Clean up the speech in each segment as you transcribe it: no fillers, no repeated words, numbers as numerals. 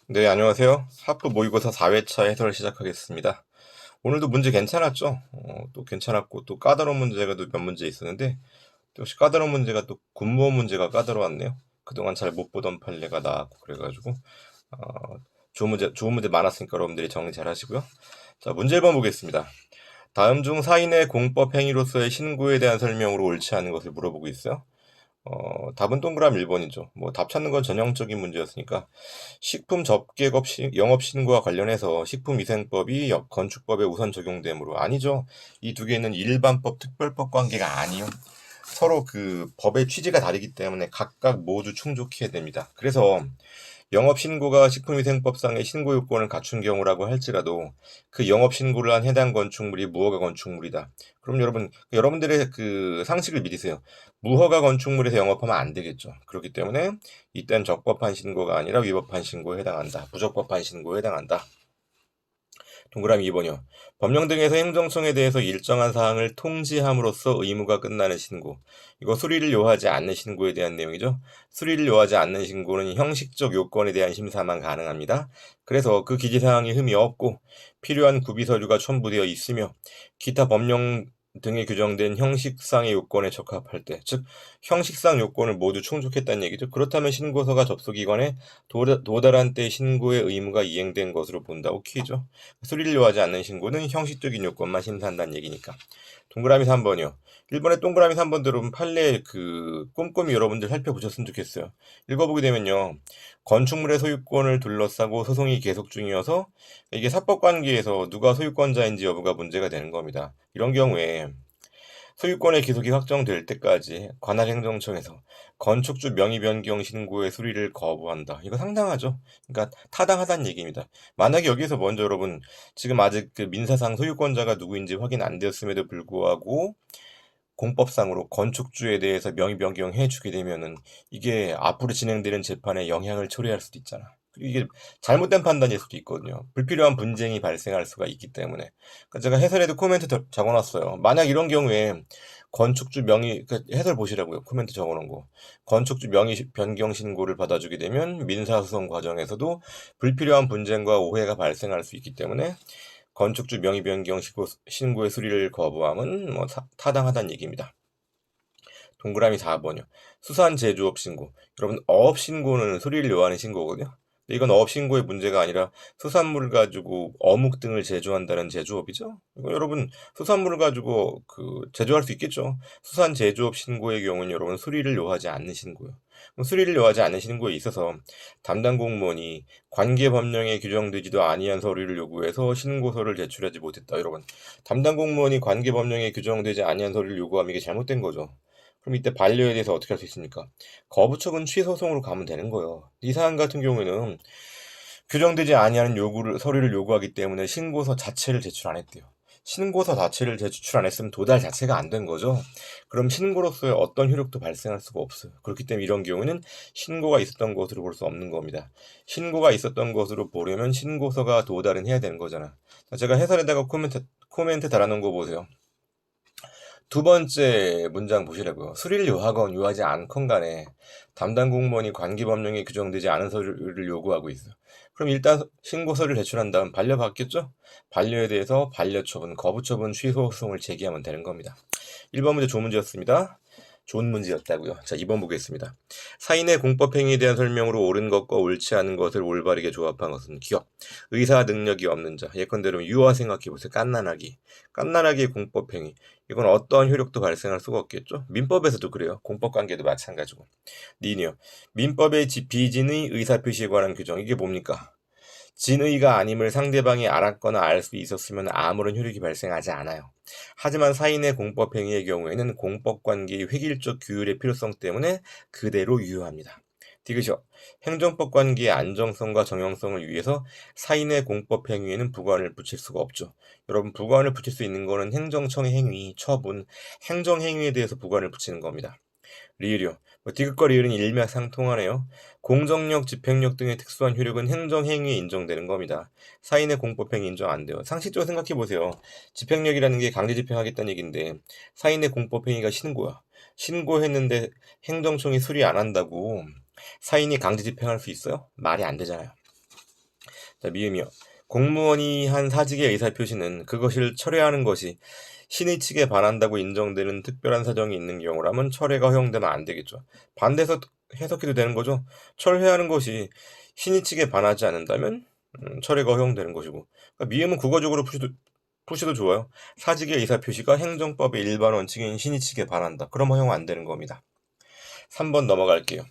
네, 안녕하세요. 하프 모의고사 4회차 해설 시작하겠습니다. 오늘도 문제 괜찮았죠? 또 괜찮았고, 또 까다로운 문제가 또 몇 문제 있었는데, 또 역시 까다로운 문제가 또 군무원 문제가 까다로웠네요. 그동안 잘 못 보던 판례가 나왔고, 그래가지고, 어, 좋은 문제 많았으니까 여러분들이 정리 잘 하시고요. 자, 문제 1번 보겠습니다. 다음 중 사인의 공법 행위로서의 신고에 대한 설명으로 옳지 않은 것을 물어보고 있어요. 답은 동그라미 1번이죠. 뭐 답 찾는 건 전형적인 문제였으니까 식품 접객업 영업 신고와 관련해서 식품위생법이 건축법에 우선 적용되므로 아니죠. 이 두 개는 일반법, 특별법 관계가 아니요. 서로 그 법의 취지가 다르기 때문에 각각 모두 충족해야 됩니다. 그래서 영업신고가 식품위생법상의 신고 요건을 갖춘 경우라고 할지라도 그 영업신고를 한 해당 건축물이 무허가 건축물이다. 그럼 여러분들의 그 상식을 믿으세요. 무허가 건축물에서 영업하면 안 되겠죠. 그렇기 때문에 이땐 적법한 신고가 아니라 위법한 신고에 해당한다. 부적법한 신고에 해당한다. 동그라미 2번이요. 법령 등에서 행정청에 대해서 일정한 사항을 통지함으로써 의무가 끝나는 신고. 이거 수리를 요하지 않는 신고에 대한 내용이죠. 수리를 요하지 않는 신고는 형식적 요건에 대한 심사만 가능합니다. 그래서 그 기재사항이 흠이 없고 필요한 구비서류가 첨부되어 있으며 기타 법령 등에 규정된 형식상의 요건에 적합할 때, 즉 형식상 요건을 모두 충족했다는 얘기죠. 그렇다면 신고서가 접수기관에 도달한 때 신고의 의무가 이행된 것으로 본다. 오케이죠. 수리를 요하지 않는 신고는 형식적인 요건만 심사한다는 얘기니까. 동그라미 3번이요. 1번에 동그라미 3번 들어오면 판례 꼼꼼히 여러분들 살펴보셨으면 좋겠어요. 읽어보게 되면요. 건축물의 소유권을 둘러싸고 소송이 계속 중이어서 이게 사법관계에서 누가 소유권자인지 여부가 문제가 되는 겁니다. 이런 경우에 소유권의 기속이 확정될 때까지 관할 행정청에서 건축주 명의 변경 신고의 수리를 거부한다. 이거 상당하죠? 그러니까 타당하다는 얘기입니다. 만약에 여기서 먼저 여러분 지금 아직 그 민사상 소유권자가 누구인지 확인 안 되었음에도 불구하고 공법상으로 건축주에 대해서 명의 변경해 주게 되면은 이게 앞으로 진행되는 재판에 영향을 초래할 수도 있잖아. 그리고 이게 잘못된 판단일 수도 있거든요. 불필요한 분쟁이 발생할 수가 있기 때문에. 그러니까 제가 해설에도 코멘트 적어놨어요. 만약 이런 경우에 건축주 명의 해설 보시라고요. 코멘트 적어놓은 거. 건축주 명의 변경 신고를 받아주게 되면 민사소송 과정에서도 불필요한 분쟁과 오해가 발생할 수 있기 때문에 건축주 명의 변경 신고의 수리를 거부함은 뭐 타당하다는 얘기입니다. 동그라미 4번이요. 수산 제조업 신고. 여러분 어업 신고는 수리를 요하는 신고거든요. 근데 이건 어업 신고의 문제가 아니라 수산물을 가지고 어묵 등을 제조한다는 제조업이죠. 이거 여러분 수산물을 가지고 제조할 수 있겠죠. 수산 제조업 신고의 경우는 여러분 수리를 요하지 않는 신고요. 수리를 요하지 않는 신고에 있어서 담당 공무원이 관계 법령에 규정되지도 아니한 서류를 요구해서 신고서를 제출하지 못했다. 여러분 담당 공무원이 관계 법령에 규정되지 아니한 서류를 요구하면 이게 잘못된 거죠. 그럼 이때 반려에 대해서 어떻게 할 수 있습니까? 거부처분 취소송으로 가면 되는 거예요. 이 사안 같은 경우에는 규정되지 아니하는 서류를 요구하기 때문에 신고서 자체를 제출 안 했대요. 신고서 자체를 제출 안 했으면 도달 자체가 안 된 거죠. 그럼 신고로서의 어떤 효력도 발생할 수가 없어요. 그렇기 때문에 이런 경우는 신고가 있었던 것으로 볼 수 없는 겁니다. 신고가 있었던 것으로 보려면 신고서가 도달은 해야 되는 거잖아. 자, 제가 해설에다가 코멘트 달아놓은 거 보세요. 두 번째 문장 보시라고요. 수리를 요하건 요하지 않건 간에 담당 공무원이 관계법령에 규정되지 않은 서류를 요구하고 있어요. 그럼 일단 신고서를 제출한 다음 반려받겠죠? 반려에 대해서 반려처분, 거부처분, 취소소송을 제기하면 되는 겁니다. 1번 문제 좋은 문제였습니다. 좋은 문제였다고요. 자, 2번 보겠습니다. 사인의 공법행위에 대한 설명으로 옳은 것과 옳지 않은 것을 올바르게 조합한 것은 기업. 의사 능력이 없는 자. 예컨대로 유아 생각해보세요. 깐난아기의 공법행위. 이건 어떠한 효력도 발생할 수가 없겠죠. 민법에서도 그래요. 공법관계도 마찬가지고. 니니요. 민법의 비진의 의사표시에 관한 규정. 이게 뭡니까? 진의가 아님을 상대방이 알았거나 알 수 있었으면 아무런 효력이 발생하지 않아요. 하지만 사인의 공법행위의 경우에는 공법관계의 획일적 규율의 필요성 때문에 그대로 유효합니다. 디귿이요. 행정법 관계의 안정성과 정형성을 위해서 사인의 공법행위에는 부관을 붙일 수가 없죠. 여러분 부관을 붙일 수 있는 거는 행정청의 행위, 처분, 행정행위에 대해서 부관을 붙이는 겁니다. 리을이요. 디귿과 리을은 일맥상통하네요. 공정력, 집행력 등의 특수한 효력은 행정행위에 인정되는 겁니다. 사인의 공법행위 인정 안 돼요. 상식적으로 생각해보세요. 집행력이라는 게 강제집행하겠다는 얘기인데 사인의 공법행위가 신고야. 신고했는데 행정청이 수리 안 한다고 사인이 강제집행할 수 있어요? 말이 안 되잖아요. 자, 미음이요. 공무원이 한 사직의 의사표시는 그것을 철회하는 것이 신의 측에 반한다고 인정되는 특별한 사정이 있는 경우라면 철회가 허용되면 안 되겠죠. 반대해서 해석해도 되는 거죠. 철회하는 것이 신의 측에 반하지 않는다면 철회가 허용되는 것이고. 그러니까 미음은 국어적으로 푸시도 좋아요. 사직의 의사표시가 행정법의 일반 원칙인 신의 측에 반한다. 그럼 허용 안 되는 겁니다. 3번 넘어갈게요.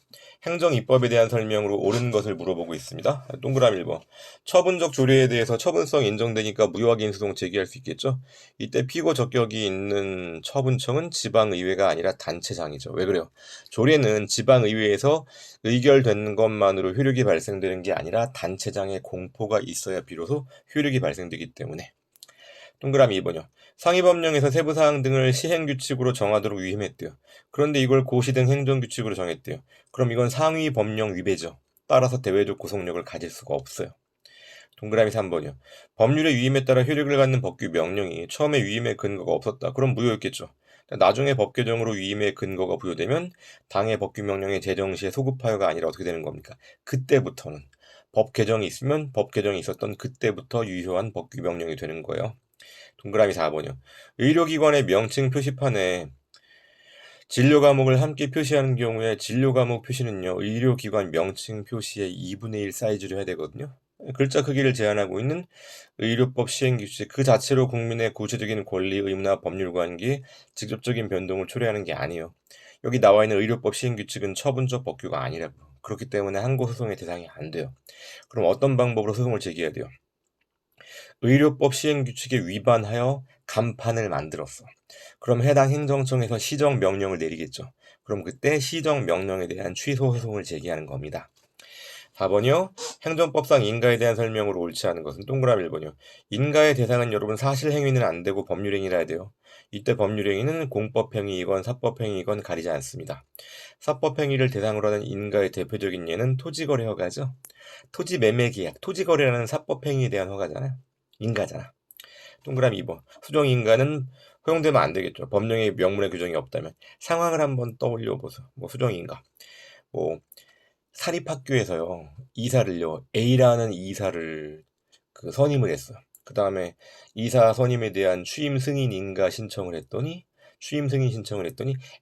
행정입법에 대한 설명으로 옳은 것을 물어보고 있습니다. 동그라미 1번. 처분적 조례에 대해서 처분성 인정되니까 무효확인 소송 제기할 수 있겠죠? 이때 피고 적격이 있는 처분청은 지방의회가 아니라 단체장이죠. 왜 그래요? 조례는 지방의회에서 의결된 것만으로 효력이 발생되는 게 아니라 단체장의 공포가 있어야 비로소 효력이 발생되기 때문에. 동그라미 2번이요. 상위법령에서 세부사항 등을 시행규칙으로 정하도록 위임했대요. 그런데 이걸 고시 등 행정규칙으로 정했대요. 그럼 이건 상위법령 위배죠. 따라서 대외적 구속력을 가질 수가 없어요. 동그라미 3번이요. 법률의 위임에 따라 효력을 갖는 법규 명령이 처음에 위임의 근거가 없었다. 그럼 무효였겠죠. 나중에 법 개정으로 위임의 근거가 부여되면 당의 법규 명령의 제정 시에 소급하여가 아니라 어떻게 되는 겁니까? 그때부터는 법 개정이 있으면 법 개정이 있었던 그때부터 유효한 법규 명령이 되는 거예요. 동그라미 4번이요. 의료기관의 명칭 표시판에 진료 과목을 함께 표시하는 경우에 진료 과목 표시는요, 의료기관 명칭 표시의 2분의 1 사이즈로 해야 되거든요. 글자 크기를 제한하고 있는 의료법 시행규칙 그 자체로 국민의 구체적인 권리, 의무나 법률 관계에 직접적인 변동을 초래하는 게 아니에요. 여기 나와 있는 의료법 시행규칙은 처분적 법규가 아니라고. 그렇기 때문에 항고소송의 대상이 안 돼요. 그럼 어떤 방법으로 소송을 제기해야 돼요? 의료법 시행규칙에 위반하여 간판을 만들었어. 그럼 해당 행정청에서 시정명령을 내리겠죠. 그럼 그때 시정명령에 대한 취소 소송을 제기하는 겁니다. 4번이요. 행정법상 인가에 대한 설명으로 옳지 않은 것은 동그라미 1번이요. 인가의 대상은 여러분 사실행위는 안 되고 법률행위라 해야 돼요. 이때 법률행위는 공법행위이건 사법행위이건 가리지 않습니다. 사법행위를 대상으로 하는 인가의 대표적인 예는 토지거래 허가죠. 토지매매계약, 토지거래라는 사법행위에 대한 허가잖아요. 인가잖아. 동그라미 2번. 수정인가는 허용되면 안 되겠죠. 법령의 명문의 규정이 없다면. 상황을 한번 떠올려 보세요. 수정인가. 사립학교에서요. 이사를요. A라는 이사를 선임을 했어. 그 다음에 이사 선임에 대한 취임 승인 인가 신청을 했더니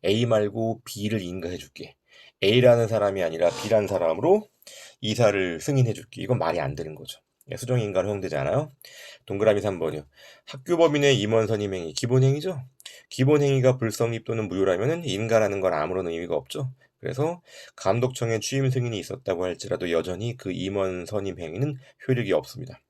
A 말고 B를 인가해 줄게. A라는 사람이 아니라 B라는 사람으로 이사를 승인해 줄게. 이건 말이 안 되는 거죠. 수정인가는 허용되지 않아요. 동그라미 3번이요. 학교법인의 임원 선임행위 기본행위죠. 기본행위가 불성립 또는 무효라면 인가라는 건 아무런 의미가 없죠. 그래서 감독청의 취임 승인이 있었다고 할지라도 여전히 그 임원 선임 행위는 효력이 없습니다.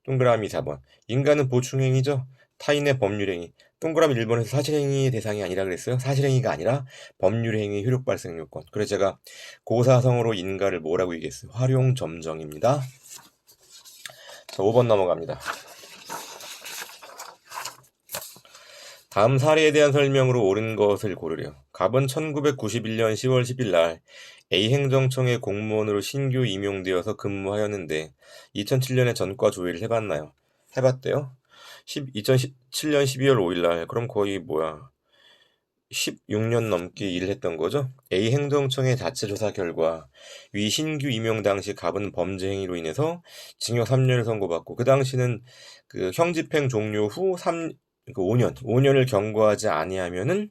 동그라미 4번. 인가는 보충행위죠. 타인의 법률행위. 동그라미 1번에서 사실행위의 대상이 아니라 그랬어요. 사실행위가 아니라 법률행위 효력 발생 요건. 그래서 제가 고사성어로 인가를 뭐라고 얘기했어요? 활용점정입니다. 자, 5번 넘어갑니다. 다음 사례에 대한 설명으로 옳은 것을 고르래요. 갑은 1991년 10월 10일 날 A 행정청의 공무원으로 신규 임용되어서 근무하였는데 2007년에 전과 조회를 해봤나요? 해봤대요. 2007년 12월 5일 날 그럼 거의 16년 넘게 일을 했던 거죠. A 행정청의 자체 조사 결과 위 신규 임용 당시 갑은 범죄 행위로 인해서 징역 3년을 선고받고 그 당시는 그 형집행 종료 후 5년을 경과하지 아니하면은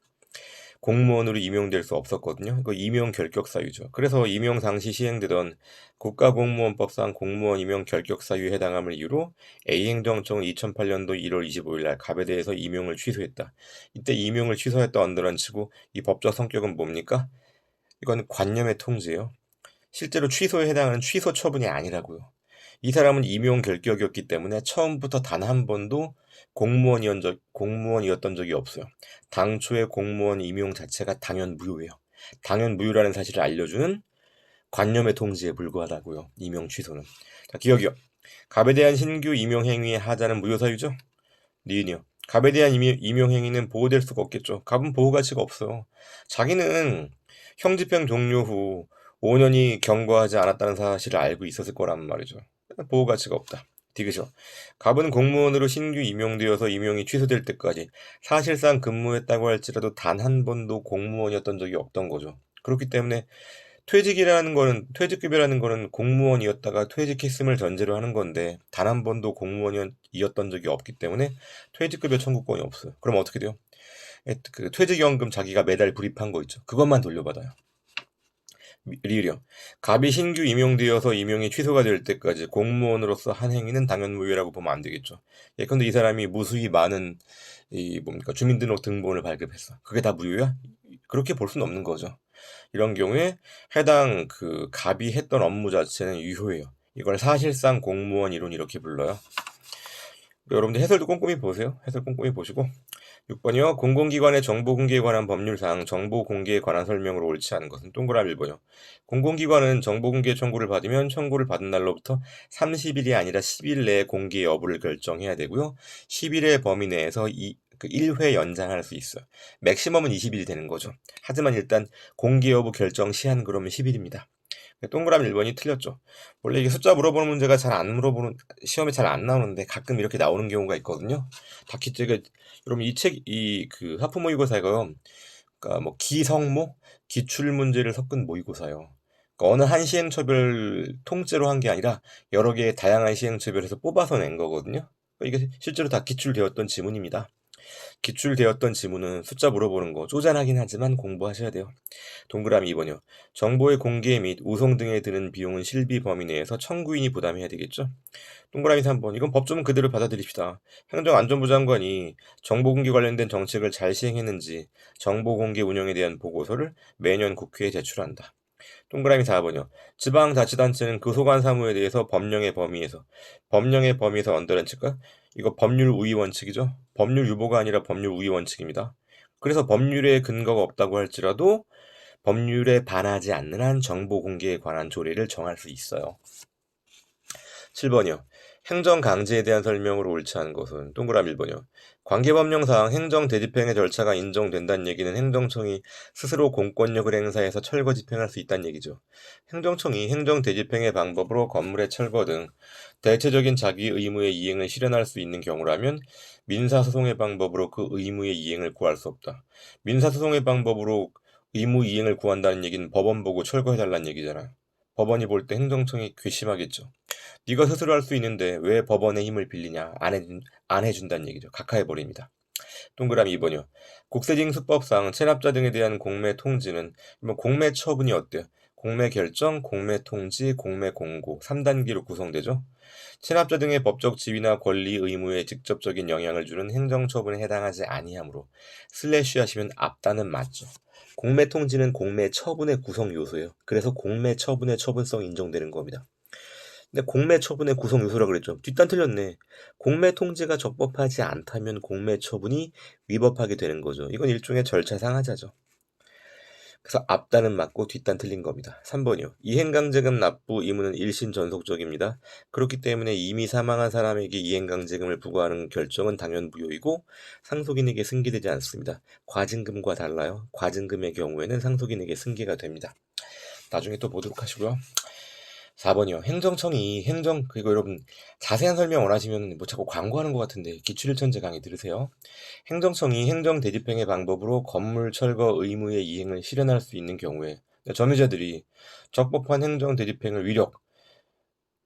공무원으로 임용될 수 없었거든요. 그 임용 결격 사유죠. 그래서 임용 당시 시행되던 국가공무원법상 공무원 임용 결격 사유에 해당함을 이유로 A 행정청은 2008년도 1월 25일 날 갑에 대해서 임용을 취소했다. 이때 임용을 취소했다 언더런치고 이 법적 성격은 뭡니까? 이건 관념의 통지예요. 실제로 취소에 해당하는 취소 처분이 아니라고요. 이 사람은 임용 결격이었기 때문에 처음부터 단 한 번도 공무원이었던 적이 없어요. 당초의 공무원 임용 자체가 당연 무효예요. 당연 무효라는 사실을 알려주는 관념의 통지에 불과하다고요. 임용 취소는. 자, 기억이요. 갑에 대한 신규 임용 행위의 하자는 무효 사유죠. 니은이요. 갑에 대한 임용 행위는 보호될 수가 없겠죠. 갑은 보호 가치가 없어요. 자기는 형집행 종료 후 5년이 경과하지 않았다는 사실을 알고 있었을 거란 말이죠. 보호 가치가 없다. 디귿이요. 갑은 공무원으로 신규 임용되어서 임용이 취소될 때까지 사실상 근무했다고 할지라도 단 한 번도 공무원이었던 적이 없던 거죠. 그렇기 때문에 퇴직급여라는 거는 공무원이었다가 퇴직했음을 전제로 하는 건데 단 한 번도 공무원이었던 적이 없기 때문에 퇴직급여 청구권이 없어요. 그럼 어떻게 돼요? 그 퇴직연금 자기가 매달 불입한 거 있죠. 그것만 돌려받아요. 리을이요. 갑이 신규 임용되어서 임용이 취소가 될 때까지 공무원으로서 한 행위는 당연 무효라고 보면 안 되겠죠. 예컨대 이 사람이 무수히 많은 이 뭡니까 주민등록 등본을 발급했어. 그게 다 무효야? 그렇게 볼 수는 없는 거죠. 이런 경우에 해당 그 갑이 했던 업무 자체는 유효해요. 이걸 사실상 공무원 이론 이렇게 불러요. 여러분들 해설도 꼼꼼히 보세요. 해설 꼼꼼히 보시고 6번이요. 공공기관의 정보 공개에 관한 법률상 정보 공개에 관한 설명으로 옳지 않은 것은 동그라미 1번이요. 공공기관은 정보 공개 청구를 받으면 청구를 받은 날로부터 30일이 아니라 10일 내에 공개 여부를 결정해야 되고요. 10일의 범위 내에서 1회 연장할 수 있어요. 맥시멈은 20일이 되는 거죠. 하지만 일단 공개 여부 결정 시한 그러면 10일입니다. 동그라미 1번이 틀렸죠. 원래 이게 숫자 물어보는 문제가 잘 안 물어보는, 시험에 잘 안 나오는데 가끔 이렇게 나오는 경우가 있거든요. 여러분 그 하프 모의고사가요. 그러니까 뭐 기성모, 기출 문제를 섞은 모의고사예요. 그러니까 어느 한 시행처별 통째로 한 게 아니라 여러 개의 다양한 시행처별에서 뽑아서 낸 거거든요. 그러니까 이게 실제로 다 기출되었던 지문입니다. 기출되었던 지문은 숫자 물어보는 거 쪼잔하긴 하지만 공부하셔야 돼요. 동그라미 2번이요. 정보의 공개 및 우송 등에 드는 비용은 실비 범위 내에서 청구인이 부담해야 되겠죠. 동그라미 3번. 이건 법조문 그대로 받아들입시다. 행정안전부 장관이 정보 공개 관련된 정책을 잘 시행했는지 정보 공개 운영에 대한 보고서를 매년 국회에 제출한다. 동그라미 4번이요. 지방자치단체는 그 소관 사무에 대해서 법령의 범위에서 언더런치가 이거 법률 우위 원칙이죠. 법률 유보가 아니라 법률 우위 원칙입니다. 그래서 법률에 근거가 없다고 할지라도 법률에 반하지 않는 한 정보 공개에 관한 조례를 정할 수 있어요. 7번이요. 행정 강제에 대한 설명으로 옳지 않은 것은 동그라미 1번이요. 관계법령상 행정 대집행의 절차가 인정된다는 얘기는 행정청이 스스로 공권력을 행사해서 철거 집행할 수 있다는 얘기죠. 행정청이 행정 대집행의 방법으로 건물의 철거 등 대체적인 자기 의무의 이행을 실현할 수 있는 경우라면 민사소송의 방법으로 그 의무의 이행을 구할 수 없다. 민사소송의 방법으로 의무 이행을 구한다는 얘기는 법원 보고 철거해달라는 얘기잖아요. 법원이 볼 때 행정청이 괘씸하겠죠. 네가 스스로 할 수 있는데 왜 법원의 힘을 빌리냐? 안 해준다는 얘기죠. 각하해버립니다. 동그라미 2번이요. 국세징수법상 체납자 등에 대한 공매 통지는 공매 처분이 어때요? 공매 결정, 공매 통지, 공매 공고 3단계로 구성되죠. 체납자 등의 법적 지위나 권리, 의무에 직접적인 영향을 주는 행정처분에 해당하지 아니하므로 슬래시 하시면 앞단은 맞죠. 공매 통지는 공매 처분의 구성 요소예요. 그래서 공매 처분의 처분성이 인정되는 겁니다. 근데 공매 처분의 구성 요소라 그랬죠. 뒷단 틀렸네. 공매 통지가 적법하지 않다면 공매 처분이 위법하게 되는 거죠. 이건 일종의 절차상 하자죠. 그래서 앞단은 맞고 뒷단 틀린 겁니다. 3번이요. 이행강제금 납부 의무는 일신 전속적입니다. 그렇기 때문에 이미 사망한 사람에게 이행강제금을 부과하는 결정은 당연 무효이고 상속인에게 승계되지 않습니다. 과징금과 달라요. 과징금의 경우에는 상속인에게 승계가 됩니다. 나중에 또 보도록 하시고요. 4번이요. 행정청이 그리고 여러분 자세한 설명 원하시면 뭐 자꾸 광고하는 것 같은데 기출일천제 강의 들으세요. 행정청이 행정 대집행의 방법으로 건물 철거 의무의 이행을 실현할 수 있는 경우에 점유자들이 적법한 행정 대집행을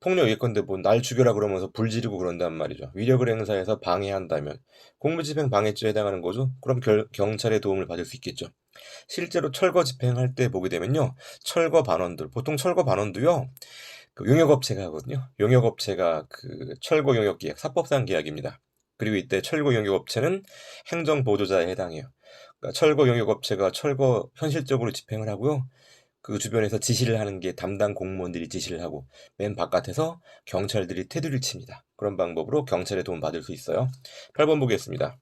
폭력 예컨대 뭐 날 죽여라 그러면서 불 지르고 그런단 말이죠. 위력을 행사해서 방해한다면 공무집행 방해죄에 해당하는 거죠. 그럼 경찰의 도움을 받을 수 있겠죠. 실제로 철거 집행할 때 보게 되면요. 철거 반원들, 보통 철거 반원도요. 그 용역업체가 하거든요. 용역업체가 그 철거 용역계약, 사법상 계약입니다. 그리고 이때 철거 용역업체는 행정보조자에 해당해요. 그러니까 철거 용역업체가 철거 현실적으로 집행을 하고요. 그 주변에서 지시를 하는 게 담당 공무원들이 지시를 하고 맨 바깥에서 경찰들이 테두리를 칩니다. 그런 방법으로 경찰의 도움 받을 수 있어요. 8번 보겠습니다.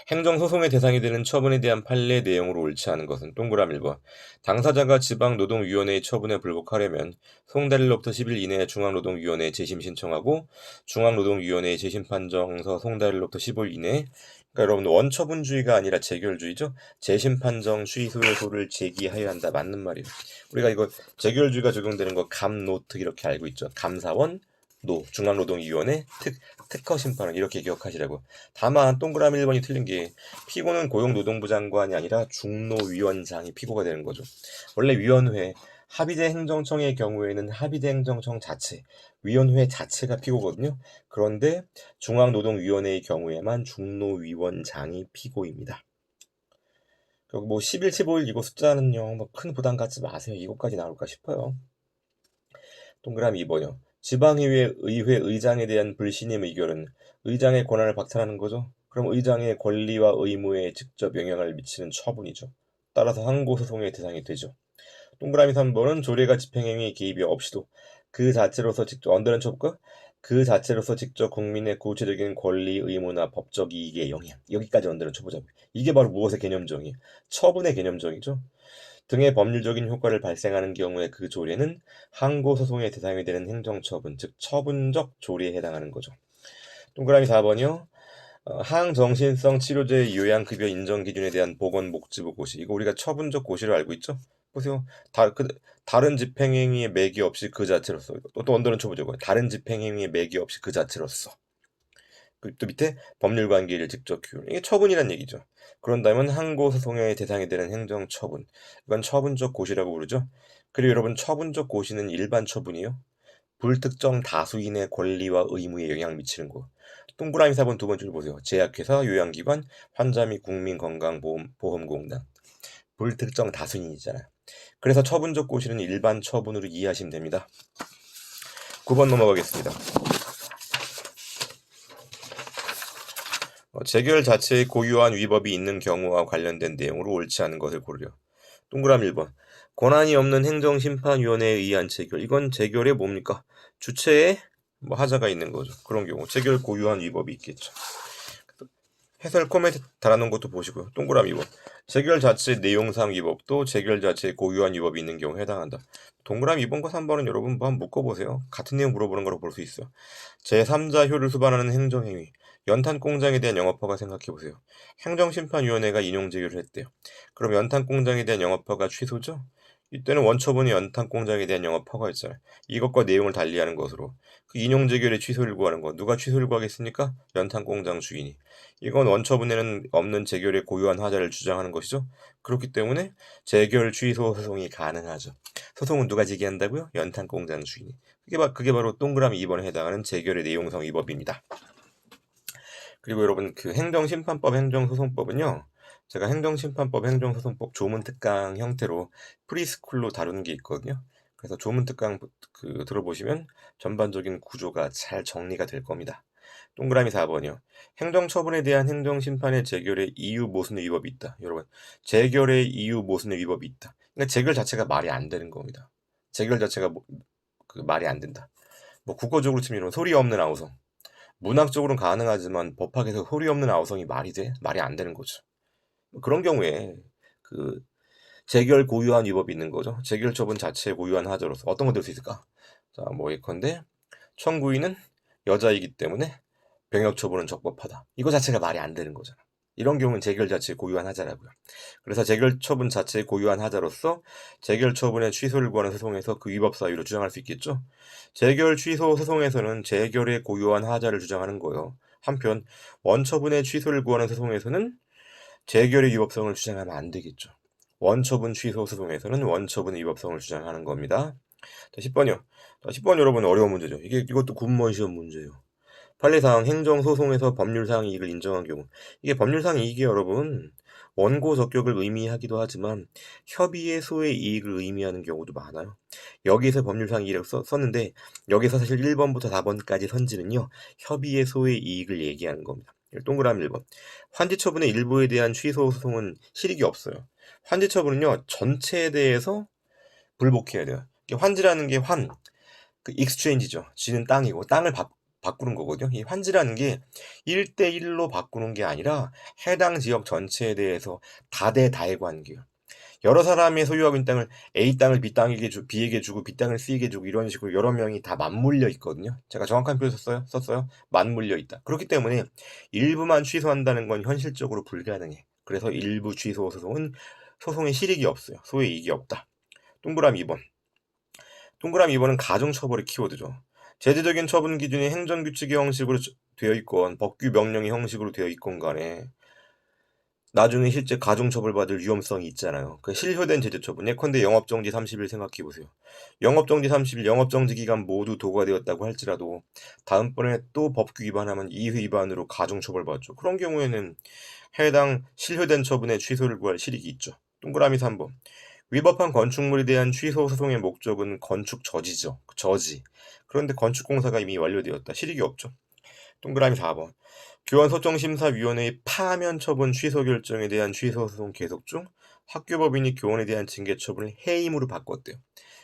행정소송의 대상이 되는 처분에 대한 판례 내용으로 옳지 않은 것은 동그라미 1번. 당사자가 지방노동위원회의 처분에 불복하려면 송달일로부터 10일 이내에 중앙노동위원회에 재심 신청하고 중앙노동위원회의 재심 판정서 송달일로부터 15일 이내에 그러니까 여러분들 원처분주의가 아니라 재결주의죠. 재심 판정 취소소를 제기하여야 한다. 맞는 말이에요. 우리가 이거 재결주의가 적용되는 거 감노특 이렇게 알고 있죠. 감사원, 중앙노동위원회 특허 심판을 이렇게 기억하시라고. 다만 동그라미 1번이 틀린 게 피고는 고용노동부 장관이 아니라 중노위원장이 피고가 되는 거죠. 원래 위원회 합의제 행정청의 경우에는 합의제 행정청 자체, 위원회 자체가 피고거든요. 그런데 중앙노동위원회의 경우에만 중노위원장이 피고입니다. 뭐 11, 15일 이거 숫자는요, 뭐 큰 부담 갖지 마세요. 이것까지 나올까 싶어요. 동그라미 2번이요. 지방의회 의장에 대한 불신임 의결은 의장의 권한을 박탈하는 거죠. 그럼 의장의 권리와 의무에 직접 영향을 미치는 처분이죠. 따라서 항고소송의 대상이 되죠. 동그라미 3번은 조례가 집행행위 개입이 없이도 그 자체로서 직접 언더는 쳐볼까? 그 자체로서 직접 국민의 구체적인 권리, 의무나 법적 이익에 영향. 여기까지 언더는 쳐보자고요. 이게 바로 무엇의 개념정의? 처분의 개념정의죠. 등의 법률적인 효과를 발생하는 경우에 그 조례는 항고소송의 대상이 되는 행정처분, 즉 처분적 조례에 해당하는 거죠. 동그라미 4번이요. 항정신성 치료제 요양급여 인정 기준에 대한 보건복지부 고시. 이거 우리가 처분적 고시로 알고 있죠? 보세요. 다른 집행행위에 매기 없이 그 자체로서. 또 언더는 쳐보자고요. 다른 집행행위에 매기 없이 그 자체로서. 또 밑에 법률관계를 직접 규율. 이게 처분이란 얘기죠. 그런다면 항고소송의 대상이 되는 행정처분. 이건 처분적 고시라고 부르죠. 그리고 여러분 처분적 고시는 일반 처분이요. 불특정 다수인의 권리와 의무에 영향 미치는 거. 동그라미 4번 두 번째 줄 보세요. 제약회사, 요양기관, 환자 및 국민건강보험공단. 불특정 다수인이잖아요. 그래서 처분적 고시는 일반 처분으로 이해하시면 됩니다. 9번 넘어가겠습니다. 재결 자체에 고유한 위법이 있는 경우와 관련된 내용으로 옳지 않은 것을 고르려. 동그라미 1번. 권한이 없는 행정심판위원회에 의한 재결. 이건 재결에 뭡니까? 주체에 하자가 있는 거죠. 그런 경우 재결 고유한 위법이 있겠죠. 해설 코멘트 달아놓은 것도 보시고요. 동그라미 2번. 재결 자체 내용상 위법도 재결 자체에 고유한 위법이 있는 경우에 해당한다. 동그라미 2번과 3번은 여러분 한번 묶어보세요. 같은 내용 물어보는 거로 볼 수 있어요. 제3자효를 수반하는 행정행위. 연탄공장에 대한 영업허가 생각해보세요. 행정심판위원회가 인용재결을 했대요. 그럼 연탄공장에 대한 영업허가 취소죠? 이때는 원처분이 연탄공장에 대한 영업허가였잖아요. 이것과 내용을 달리하는 것으로 그 인용재결의 취소를 구하는 거. 누가 취소를 구하겠습니까? 연탄공장 주인이. 이건 원처분에는 없는 재결의 고유한 하자를 주장하는 것이죠. 그렇기 때문에 재결 취소 소송이 가능하죠. 소송은 누가 제기한다고요? 연탄공장 주인이. 그게 바로 동그라미 2번에 해당하는 재결의 내용상 위법입니다. 그리고 여러분 그 행정심판법, 행정소송법은요. 제가 행정심판법, 행정소송법 조문특강 형태로 프리스쿨로 다루는 게 있거든요. 그래서 조문특강 들어보시면 전반적인 구조가 잘 정리가 될 겁니다. 동그라미 4번이요. 행정처분에 대한 행정심판의 재결의 이유 모순의 위법이 있다. 여러분, 재결의 이유 모순의 위법이 있다. 그러니까 재결 자체가 말이 안 되는 겁니다. 재결 자체가 말이 안 된다. 국어적으로 치면 소리 없는 아우성. 문학적으로는 가능하지만 법학에서 소리 없는 아우성이 말이 돼? 말이 안 되는 거죠. 그런 경우에 재결 고유한 위법이 있는 거죠. 재결 처분 자체에 고유한 하자로서 어떤 거 들 수 있을까? 자, 예컨대 청구인은 여자이기 때문에 병역 처분은 적법하다. 이거 자체가 말이 안 되는 거잖아. 이런 경우는 재결 자체에 고유한 하자라고요. 그래서 재결 처분 자체에 고유한 하자로서 재결 처분의 취소를 구하는 소송에서 그 위법 사유로 주장할 수 있겠죠. 재결 취소 소송에서는 재결의 고유한 하자를 주장하는 거예요. 한편 원처분의 취소를 구하는 소송에서는 재결의 위법성을 주장하면 안 되겠죠. 원처분 취소 소송에서는 원처분의 위법성을 주장하는 겁니다. 자, 10번이요. 10번 여러분 어려운 문제죠. 이것도 군무원 시험 문제예요. 판례상 행정소송에서 법률상 이익을 인정한 경우. 이게 법률상 이익이 여러분 원고 적격을 의미하기도 하지만 협의의 소의 이익을 의미하는 경우도 많아요. 여기서 법률상 이익을 썼는데 여기서 사실 1번부터 4번까지 선지는요. 협의의 소의 이익을 얘기하는 겁니다. 동그라미 1번. 환지처분의 일부에 대한 취소 소송은 실익이 없어요. 환지처분은요. 전체에 대해서 불복해야 돼요. 환지라는 게 익스체인지죠. 지는 땅이고 땅을 바꾸는 거거든요. 이 환지라는 게 1대1로 바꾸는 게 아니라 해당 지역 전체에 대해서 다대다의 관계예요. 여러 사람이 소유하고 있는 땅을 A 땅을 B에게 주고 B 땅을 C에게 주고 이런 식으로 여러 명이 다 맞물려 있거든요. 제가 정확한 표현 썼어요. 맞물려 있다. 그렇기 때문에 일부만 취소한다는 건 현실적으로 불가능해. 그래서 일부 취소 소송은 소송의 실익이 없어요. 소의 이익이 없다. 동그라미 2번. 동그라미 2번은 가중처벌의 키워드죠. 제도적인 처분 기준이 행정규칙의 형식으로 되어 있건 법규 명령의 형식으로 되어 있건 간에 나중에 실제 가중처벌받을 위험성이 있잖아요. 그 실효된 제재처분. 예컨대 영업정지 30일 생각해 보세요. 영업정지 30일, 영업정지 기간 모두 도과되었다고 할지라도 다음번에 또 법규 위반하면 이 위반으로 가중처벌받죠. 그런 경우에는 해당 실효된 처분의 취소를 구할 실익이 있죠. 동그라미 3번. 위법한 건축물에 대한 취소 소송의 목적은 건축 저지죠. 저지. 그런데 건축공사가 이미 완료되었다. 실익이 없죠. 동그라미 4번. 교원소송심사위원회의 파면 처분 취소 결정에 대한 취소 소송 계속 중 학교법인이 교원에 대한 징계 처분을 해임으로 바꿨대요.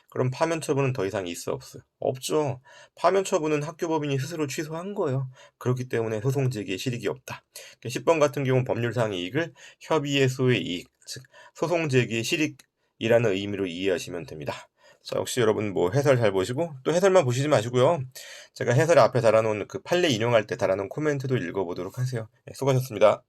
그럼 파면 처분은 더 이상 있어 없어요? 없죠. 파면 처분은 학교법인이 스스로 취소한 거예요. 그렇기 때문에 소송 제기에 실익이 없다. 10번 같은 경우는 법률상 이익을 협의예소의 이익, 즉 소송 제기의 실익이라는 의미로 이해하시면 됩니다. 자, 역시 여러분 뭐 해설 잘 보시고 또 해설만 보시지 마시고요. 제가 해설 앞에 달아놓은 그 판례 인용할 때 달아놓은 코멘트도 읽어보도록 하세요. 네, 수고하셨습니다.